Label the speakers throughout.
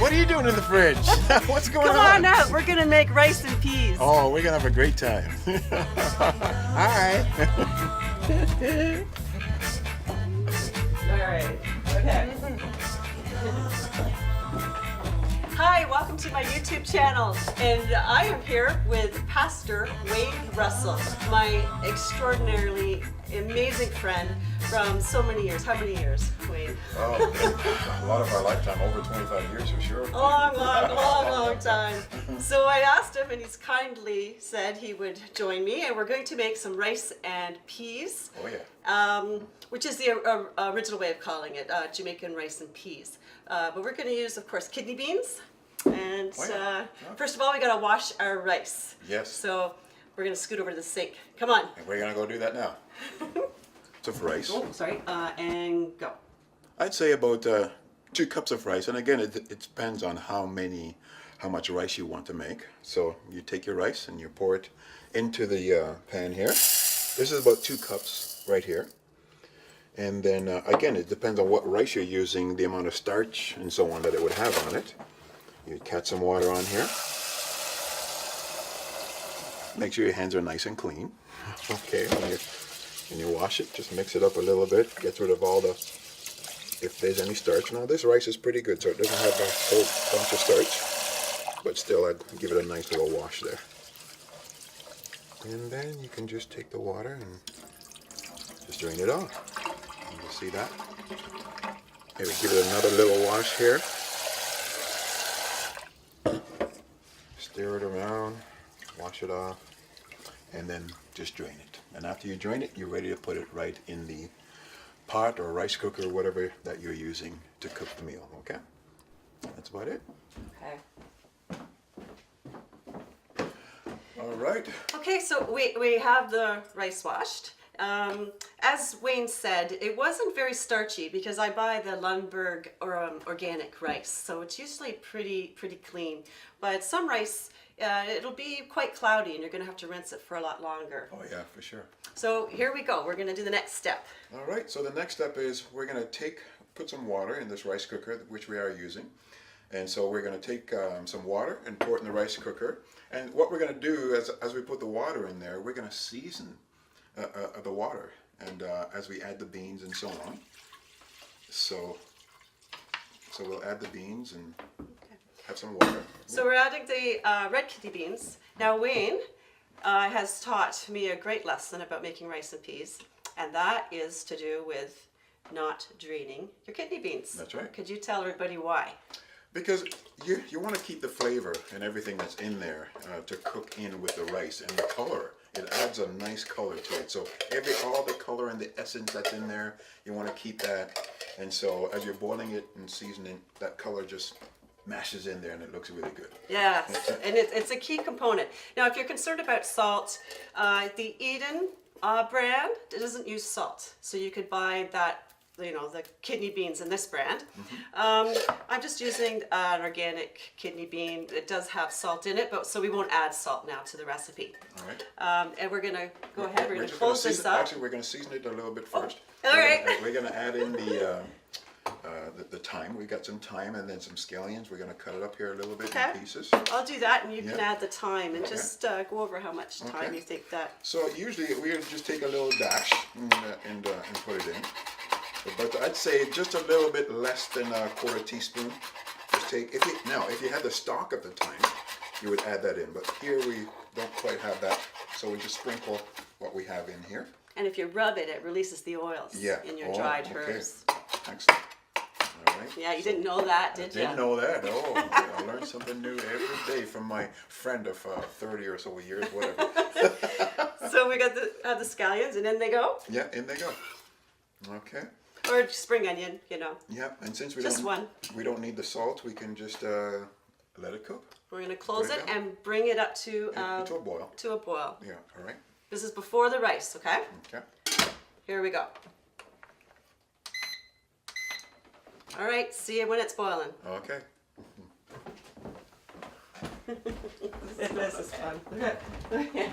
Speaker 1: What are you doing in the fridge? What's going on?
Speaker 2: Come on out. We're going to make rice and peas.
Speaker 1: Oh, we're gonna have a great time. Hi.
Speaker 2: All right. Okay. Hi, welcome to my YouTube channel. And I am here with Pastor Wayne Russell, my extraordinarily amazing friend from so many years. How many years, Wayne?
Speaker 1: Oh, a lot of our lifetime, over 25 years for sure.
Speaker 2: Long time. So I asked him and he's kindly said he would join me, and we're going to make some rice and peas.
Speaker 1: Oh yeah.
Speaker 2: Which is the original way of calling it, Jamaican rice and peas. But we're going to use, of course, kidney beans. And first of all, we got to wash our rice.
Speaker 1: Yes.
Speaker 2: So we're going to scoot over to the sink. Come on.
Speaker 1: And we're gonna go do that now. It's of rice.
Speaker 2: Oh, sorry. And go.
Speaker 1: I'd say about 2 cups of rice, and again, it depends on how much rice you want to make. So you take your rice and you pour it into the pan here. This is about 2 cups right here. And then again, it depends on what rice you're using, the amount of starch and so on that it would have on it. You catch some water on here. Make sure your hands are nice and clean. Okay, when you wash it, just mix it up a little bit, gets rid of all the, if there's any starch. Now this rice is pretty good, so it doesn't have a whole bunch of starch, but still I'd give it a nice little wash there. And then you can just take the water and just drain it off. You see that? Maybe give it another little wash here. Stir it around, wash it off, and then just drain it. And after you drain it, you're ready to put it right in the pot or rice cooker or whatever that you're using to cook the meal, okay? That's about it.
Speaker 2: Okay.
Speaker 1: All right.
Speaker 2: Okay, so we have the rice washed. As Wayne said, it wasn't very starchy because I buy the Lundberg or organic rice, so it's usually pretty clean. But some rice, it'll be quite cloudy, and you're going to have to rinse it for a lot longer.
Speaker 1: Oh yeah, for sure.
Speaker 2: So here we go. We're going to do the next step.
Speaker 1: All right. So the next step is we're going to put some water in this rice cooker, which we are using. And so we're going to take some water and pour it in the rice cooker. And what we're going to do as we put the water in there, we're going to season the water, and as we add the beans and so on. So we'll add the beans and have some water.
Speaker 2: So we're adding the red kidney beans. Now Wayne has taught me a great lesson about making rice and peas, and that is to do with not draining your kidney beans.
Speaker 1: That's right.
Speaker 2: Could you tell everybody why?
Speaker 1: Because you want to keep the flavor and everything that's in there to cook in with the rice, and the color. It adds a nice color to it. So all the color and the essence that's in there, you want to keep that. And so as you're boiling it and seasoning, that color just mashes in there and it looks really good.
Speaker 2: Yeah, and it's a key component. Now, if you're concerned about salt, the Eden brand doesn't use salt. So you could buy that, the kidney beans in this brand. I'm just using an organic kidney bean. It does have salt in it, but so we won't add salt now to the recipe.
Speaker 1: All right.
Speaker 2: And we're gonna go ahead. We're gonna
Speaker 1: just
Speaker 2: close this up.
Speaker 1: Actually, we're gonna season it a little bit first.
Speaker 2: All right.
Speaker 1: We're gonna add in the thyme. We got some thyme and then some scallions. We're gonna cut it up here a little bit in pieces.
Speaker 2: I'll do that, and you can add the thyme, and just go over how much thyme you think that.
Speaker 1: So usually we just take a little dash and put it in. But I'd say just a little bit less than a quarter teaspoon. Just take if you had the stalk of the thyme, you would add that in. But here we don't quite have that, so we just sprinkle what we have in here.
Speaker 2: And if you rub it, it releases the oils in your dried herbs.
Speaker 1: Excellent. All right.
Speaker 2: Yeah, you didn't know that, did you?
Speaker 1: Didn't know that. Oh, I learn something new every day from my friend of 30 or so years, whatever.
Speaker 2: So we got the scallions, and in they go.
Speaker 1: Yeah, in they go. Okay.
Speaker 2: Or spring onion,
Speaker 1: Yeah, and since we don't need the salt, we can just let it cook.
Speaker 2: We're going to close it and bring it up to
Speaker 1: to a boil.
Speaker 2: To a boil.
Speaker 1: Yeah, all right.
Speaker 2: This is before the rice, okay?
Speaker 1: Okay.
Speaker 2: Here we go. All right, see you when it's boiling.
Speaker 1: Okay.
Speaker 2: This is fun. Okay.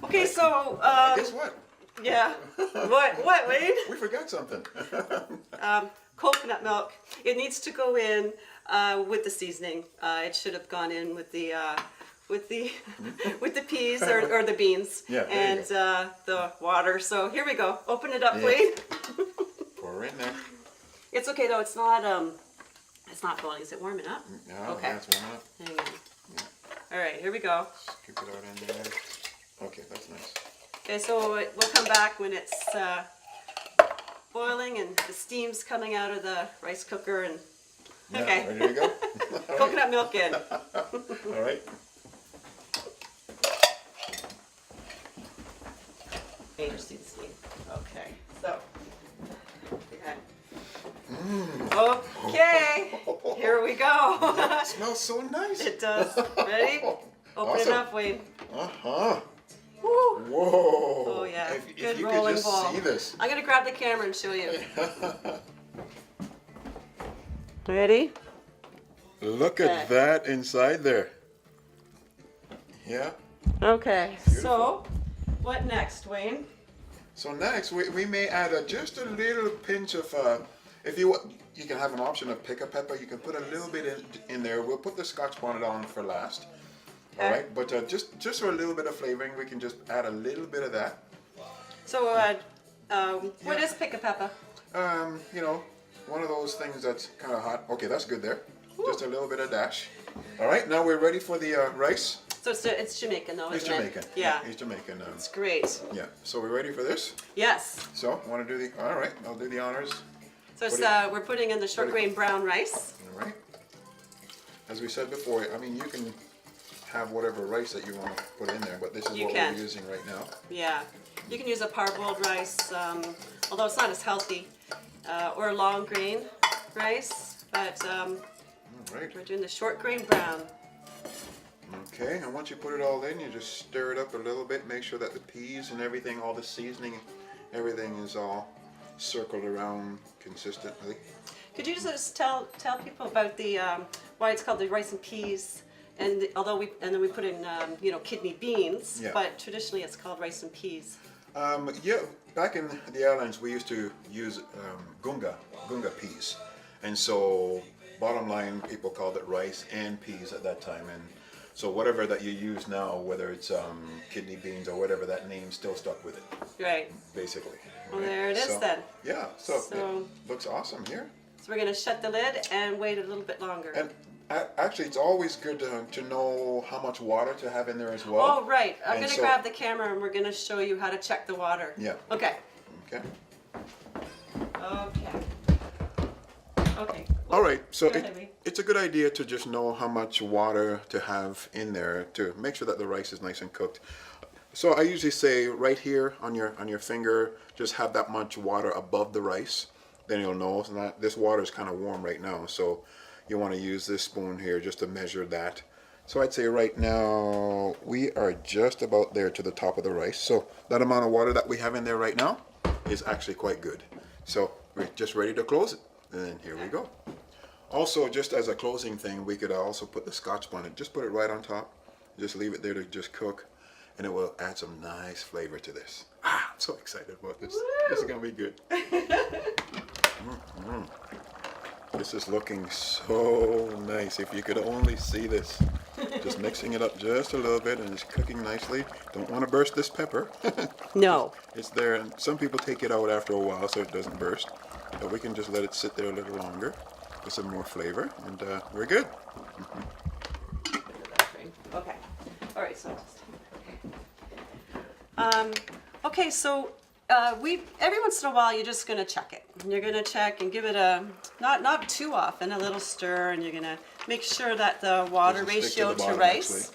Speaker 2: Okay, so
Speaker 1: guess what?
Speaker 2: Yeah. What, Wade?
Speaker 1: We forgot something.
Speaker 2: Coconut milk. It needs to go in with the seasoning. It should have gone in with the with the with the peas or the beans
Speaker 1: Yeah, there you
Speaker 2: and the water. So here we go. Open it up,
Speaker 1: Yeah.
Speaker 2: Wade.
Speaker 1: Pour in there.
Speaker 2: It's okay though. It's not boiling. Is it warming up?
Speaker 1: Yeah,
Speaker 2: Okay.
Speaker 1: yeah, it's warming up.
Speaker 2: Hang on. All right, here we go.
Speaker 1: Scoop it out in there. Okay, that's nice.
Speaker 2: Okay, so we'll come back when it's boiling and the steam's coming out of the rice cooker and
Speaker 1: Yeah,
Speaker 2: okay.
Speaker 1: ready to go?
Speaker 2: Coconut milk in.
Speaker 1: All right.
Speaker 2: See the steam. Okay, so. Okay, here we go.
Speaker 1: It smells so nice.
Speaker 2: It does. Ready? Open it
Speaker 1: Awesome.
Speaker 2: up, Wayne.
Speaker 1: Uh-huh.
Speaker 2: Woo.
Speaker 1: Whoa.
Speaker 2: Oh yeah,
Speaker 1: If
Speaker 2: good
Speaker 1: you could
Speaker 2: rolling
Speaker 1: just
Speaker 2: ball.
Speaker 1: see this.
Speaker 2: I'm gonna grab the camera and show you. Ready?
Speaker 1: Look
Speaker 2: Okay.
Speaker 1: at that inside there. Yeah.
Speaker 2: Okay,
Speaker 1: Beautiful.
Speaker 2: so what next, Wayne?
Speaker 1: So next, we may add just a little pinch of, if you you can have an option of pick a pepper. You can put a little bit in there. We'll put the Scotch bonnet on for last.
Speaker 2: Okay.
Speaker 1: All right, but just for a little bit of flavoring, we can just add a little bit of that.
Speaker 2: So, what is pick a pepper?
Speaker 1: You know, one of those things that's kind of hot. Okay, that's good there. Just a little bit of dash. All right, now we're ready for the rice.
Speaker 2: So it's Jamaican though,
Speaker 1: It's
Speaker 2: isn't
Speaker 1: Jamaican.
Speaker 2: it? Yeah.
Speaker 1: It's Jamaican.
Speaker 2: It's great.
Speaker 1: Yeah. So we're ready for this.
Speaker 2: Yes.
Speaker 1: So want to do the? All right, I'll do the honors.
Speaker 2: So it's,
Speaker 1: What
Speaker 2: we're putting in the short grain brown rice.
Speaker 1: All right. As we said before, I mean you can have whatever rice that you want to put in there, but this is
Speaker 2: You
Speaker 1: what
Speaker 2: can.
Speaker 1: we're using right now.
Speaker 2: Yeah. You can use a parboiled rice, although it's not as healthy, or long grain rice, but
Speaker 1: All right.
Speaker 2: we're doing the short grain brown.
Speaker 1: Okay, and once you put it all in, you just stir it up a little bit. Make sure that the peas and everything, all the seasoning, everything is all circled around consistently.
Speaker 2: Could you just tell people about the why it's called the rice and peas? And although then we put in you know, kidney beans,
Speaker 1: Yeah.
Speaker 2: but traditionally it's called rice and peas.
Speaker 1: Yeah, back in the islands, we used to use gunga peas, and so bottom line, people called it rice and peas at that time, and so whatever that you use now, whether it's kidney beans or whatever, that name still stuck with it,
Speaker 2: Right.
Speaker 1: basically.
Speaker 2: Well,
Speaker 1: right?
Speaker 2: there it is
Speaker 1: So,
Speaker 2: then.
Speaker 1: Yeah, so
Speaker 2: So-
Speaker 1: it looks awesome here.
Speaker 2: So we're gonna shut the lid and wait a little bit longer.
Speaker 1: And actually, it's always good to know how much water to have in there as well.
Speaker 2: Oh, right. I'm
Speaker 1: And
Speaker 2: going to
Speaker 1: so-
Speaker 2: grab the camera and we're going to show you how to check the water.
Speaker 1: Yeah.
Speaker 2: Okay.
Speaker 1: Okay.
Speaker 2: Okay. Okay.
Speaker 1: All right, so
Speaker 2: Go ahead, Lee.
Speaker 1: it's a good idea to just know how much water to have in there to make sure that the rice is nice and cooked. So I usually say right here on your finger, just have that much water above the rice. Then you'll know that this water is kind of warm right now. So you want to use this spoon here just to measure that. So I'd say right now we are just about there to the top of the rice. So that amount of water that we have in there right now is actually quite good. So we're just ready to close it. And then here we go. Also, just as a closing thing, we could also put the Scotch bonnet. Just put it right on top. Just leave it there to just cook, and it will add some nice flavor to this. Ah, I'm so excited about this. This is gonna be good. This is looking so nice. If you could only see this. Just mixing it up just a little bit, and it's cooking nicely. Don't want to burst this pepper.
Speaker 2: No.
Speaker 1: It's there, and some people take it out after a while so it doesn't burst. But we can just let it sit there a little longer with some more flavor, and we're good.
Speaker 2: Okay. All right. So. Okay. So every once in a while you're just gonna check it. You're gonna check and give it a not too often, a little stir, and you're gonna make sure that the water
Speaker 1: Doesn't stick to
Speaker 2: ratio
Speaker 1: the
Speaker 2: to
Speaker 1: bottom,
Speaker 2: rice.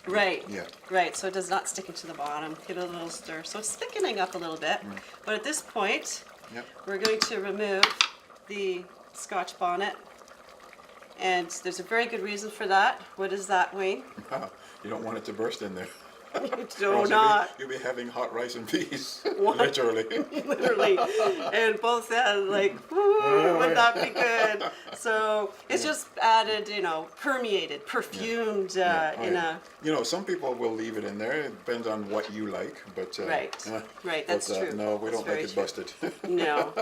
Speaker 2: Right.
Speaker 1: Yeah.
Speaker 2: Right. So it does not stick into the bottom. Give it a little stir. So it's thickening up a little bit. But at this point,
Speaker 1: Yep.
Speaker 2: we're going to remove the Scotch bonnet. And there's a very good reason for that. What is that, Wayne?
Speaker 1: You don't want it to burst in there.
Speaker 2: Do
Speaker 1: Or else
Speaker 2: not.
Speaker 1: You'll be having hot rice and peas,
Speaker 2: What?
Speaker 1: literally.
Speaker 2: Literally. And both like, woo, would that be good? So it's just added, you know, permeated, perfumed
Speaker 1: Yeah. Oh,
Speaker 2: in
Speaker 1: yeah. You know, some people will leave it in there. It depends on what you like, but
Speaker 2: Right. Right, that's
Speaker 1: but,
Speaker 2: true.
Speaker 1: No, we
Speaker 2: That's
Speaker 1: don't
Speaker 2: very
Speaker 1: like it
Speaker 2: true.
Speaker 1: busted.
Speaker 2: No.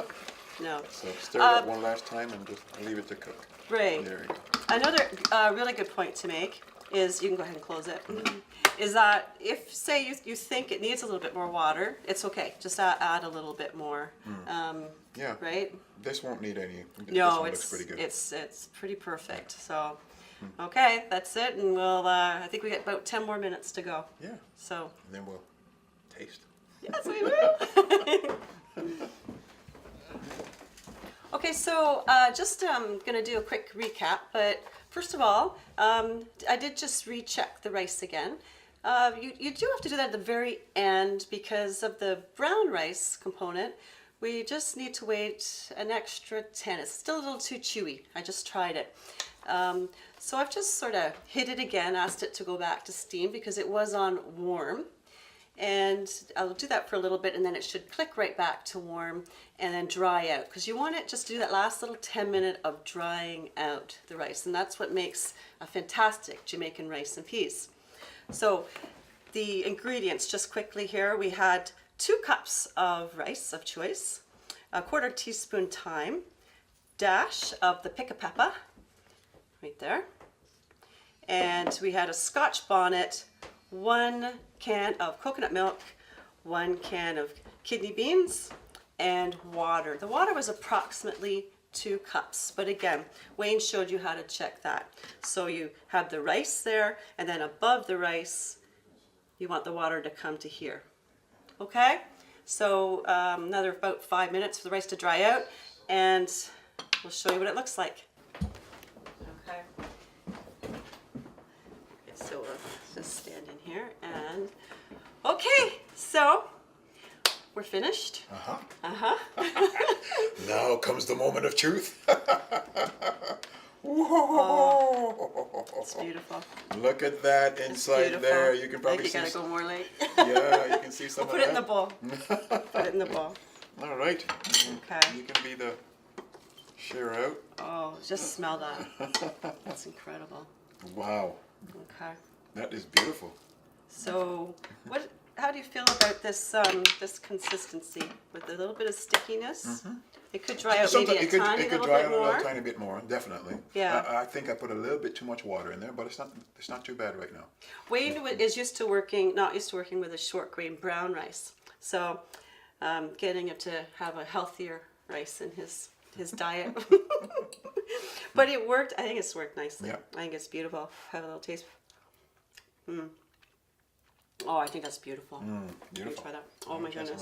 Speaker 2: No.
Speaker 1: So stir it up one last time and just leave it to cook.
Speaker 2: Right.
Speaker 1: There you go.
Speaker 2: Another really good point to make is, you can go ahead and close it, is that if, say, you think it needs a little bit more water, it's okay. Just add a little bit more.
Speaker 1: Yeah.
Speaker 2: Right?
Speaker 1: This won't need any. This
Speaker 2: No,
Speaker 1: one
Speaker 2: it's
Speaker 1: looks pretty good.
Speaker 2: it's pretty perfect. So, okay, that's it, and we'll. I think we got about 10 more minutes to go.
Speaker 1: Yeah.
Speaker 2: So.
Speaker 1: And then we'll taste.
Speaker 2: Yes, we will. Okay, so just gonna do a quick recap, but first of all, I did just recheck the rice again. You do have to do that at the very end because of the brown rice component. We just need to wait an extra 10. It's still a little too chewy. I just tried it. So I've just sort of hit it again, asked it to go back to steam because it was on warm. And I'll do that for a little bit and then it should click right back to warm and then dry out. Because you want it just to do that last little 10 minute of drying out the rice. And that's what makes a fantastic Jamaican rice and peas. So the ingredients, just quickly here, we had 2 cups of rice of choice, a 1/4 teaspoon thyme, dash of the pick a pepper, right there. And we had a Scotch bonnet, 1 can of coconut milk, 1 can of kidney beans, and water. The water was approximately 2 cups, but again, Wayne showed you how to check that. So you have the rice there, and then above the rice, you want the water to come to here. Okay? So another about 5 minutes for the rice to dry out, and we'll show you what it looks like. Okay. So we'll just stand in here and okay, so we're finished.
Speaker 1: Now comes the moment of truth.
Speaker 2: Oh, it's beautiful.
Speaker 1: Look at that inside there. You can probably see.
Speaker 2: I think you gotta go more late.
Speaker 1: Yeah, you can see some
Speaker 2: We'll
Speaker 1: of
Speaker 2: put it in the
Speaker 1: that.
Speaker 2: bowl. Put it in the bowl.
Speaker 1: All right.
Speaker 2: Okay.
Speaker 1: You can be the share out.
Speaker 2: Oh, just smell that. That's incredible.
Speaker 1: Wow.
Speaker 2: Okay.
Speaker 1: That is beautiful.
Speaker 2: So, how do you feel about this this consistency with a little bit of stickiness? It could dry out maybe
Speaker 1: Sometimes
Speaker 2: tiny
Speaker 1: it could
Speaker 2: little
Speaker 1: dry
Speaker 2: bit
Speaker 1: out a
Speaker 2: more.
Speaker 1: little tiny bit more, definitely.
Speaker 2: Yeah.
Speaker 1: I think I put a little bit too much water in there, but it's not too bad right now.
Speaker 2: Wayne is not used to working with a short grain brown rice. So, getting him to have a healthier rice in his diet. But it worked. I think it's worked nicely.
Speaker 1: Yeah.
Speaker 2: I think it's beautiful. Have a little taste. Oh, I think that's beautiful.
Speaker 1: Beautiful.
Speaker 2: Let me try that. Oh
Speaker 1: Let me
Speaker 2: my
Speaker 1: try some of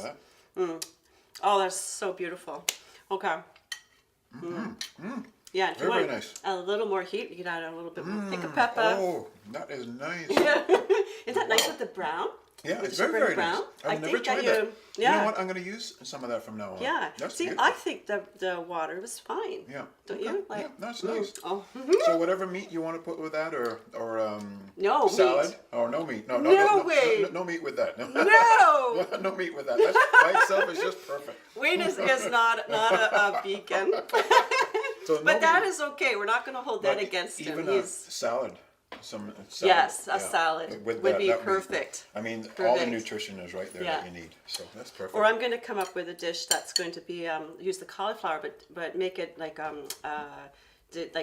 Speaker 2: goodness.
Speaker 1: that.
Speaker 2: Oh, that's so beautiful. Okay. Yeah, if you
Speaker 1: Very,
Speaker 2: want
Speaker 1: very nice.
Speaker 2: a little more heat, you can add a little bit more pick a pepper.
Speaker 1: Oh, that is nice.
Speaker 2: Yeah. Isn't that nice with the brown?
Speaker 1: Yeah,
Speaker 2: With
Speaker 1: it's
Speaker 2: sugar
Speaker 1: very,
Speaker 2: and
Speaker 1: very nice.
Speaker 2: brown?
Speaker 1: I've
Speaker 2: I
Speaker 1: never
Speaker 2: think that
Speaker 1: tried
Speaker 2: you-
Speaker 1: that.
Speaker 2: yeah.
Speaker 1: You know what? I'm going to use some of that from now on.
Speaker 2: Yeah.
Speaker 1: That's
Speaker 2: See,
Speaker 1: beautiful.
Speaker 2: I think the water was fine.
Speaker 1: Yeah.
Speaker 2: Don't
Speaker 1: Okay.
Speaker 2: you? Like,
Speaker 1: Yeah, that's nice.
Speaker 2: Oh.
Speaker 1: So whatever meat you want to put with that, or
Speaker 2: No
Speaker 1: salad,
Speaker 2: meat.
Speaker 1: or no meat, no
Speaker 2: way.
Speaker 1: no meat with that. No,
Speaker 2: No!
Speaker 1: no meat with that. That's, by itself is just perfect.
Speaker 2: Wayne is not a vegan.
Speaker 1: So no
Speaker 2: But that
Speaker 1: meat.
Speaker 2: is okay. We're not going to hold that
Speaker 1: But
Speaker 2: against him.
Speaker 1: even a salad, salad.
Speaker 2: Yes, a
Speaker 1: yeah,
Speaker 2: salad
Speaker 1: with
Speaker 2: would
Speaker 1: that,
Speaker 2: be
Speaker 1: that
Speaker 2: perfect.
Speaker 1: I mean, all the
Speaker 2: Perfect.
Speaker 1: nutrition is right there
Speaker 2: Yeah.
Speaker 1: that you need. So that's perfect.
Speaker 2: Or I'm going to come up with a dish that's going to be use the cauliflower, but make it like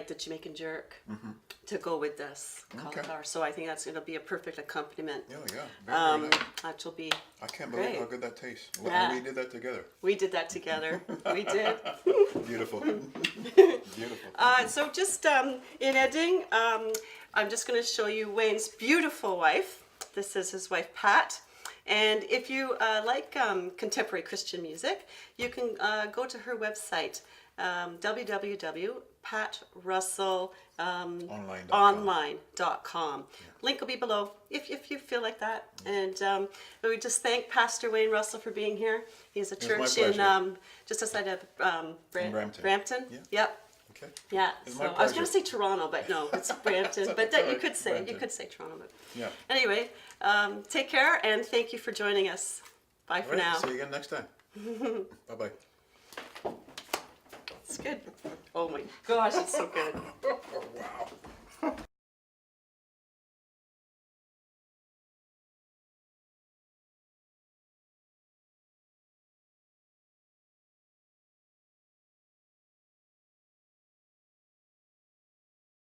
Speaker 2: the Jamaican jerk to go with this cauliflower. So I think that's going to be a perfect accompaniment.
Speaker 1: Oh yeah, very, very nice.
Speaker 2: That will be.
Speaker 1: I can't believe
Speaker 2: great.
Speaker 1: how good that tastes.
Speaker 2: Yeah.
Speaker 1: And we did that together.
Speaker 2: We did that together. We did.
Speaker 1: Beautiful. Beautiful.
Speaker 2: So just in editing, I'm just going to show you Wayne's beautiful wife. This is his wife, Pat. And if you like contemporary Christian music, you can go to her website, www.patrussellonline.com. Link will be below if you feel like that. And we just thank Pastor Wayne Russell for being here. He has a
Speaker 1: was my
Speaker 2: church in
Speaker 1: pleasure.
Speaker 2: just outside of
Speaker 1: Brampton.
Speaker 2: Brampton.
Speaker 1: Yeah.
Speaker 2: Yep.
Speaker 1: Okay.
Speaker 2: Yeah,
Speaker 1: It's
Speaker 2: so
Speaker 1: my
Speaker 2: I was going
Speaker 1: pleasure.
Speaker 2: to say Toronto, but no, it's Brampton. But
Speaker 1: It's
Speaker 2: that
Speaker 1: all
Speaker 2: you
Speaker 1: right,
Speaker 2: could say
Speaker 1: Brampton.
Speaker 2: Toronto. But
Speaker 1: Yeah.
Speaker 2: anyway, take care and thank you for joining us. Bye for
Speaker 1: All right,
Speaker 2: now.
Speaker 1: see you again next time. Bye bye.
Speaker 2: It's good. Oh my gosh, it's so good.
Speaker 1: Oh wow.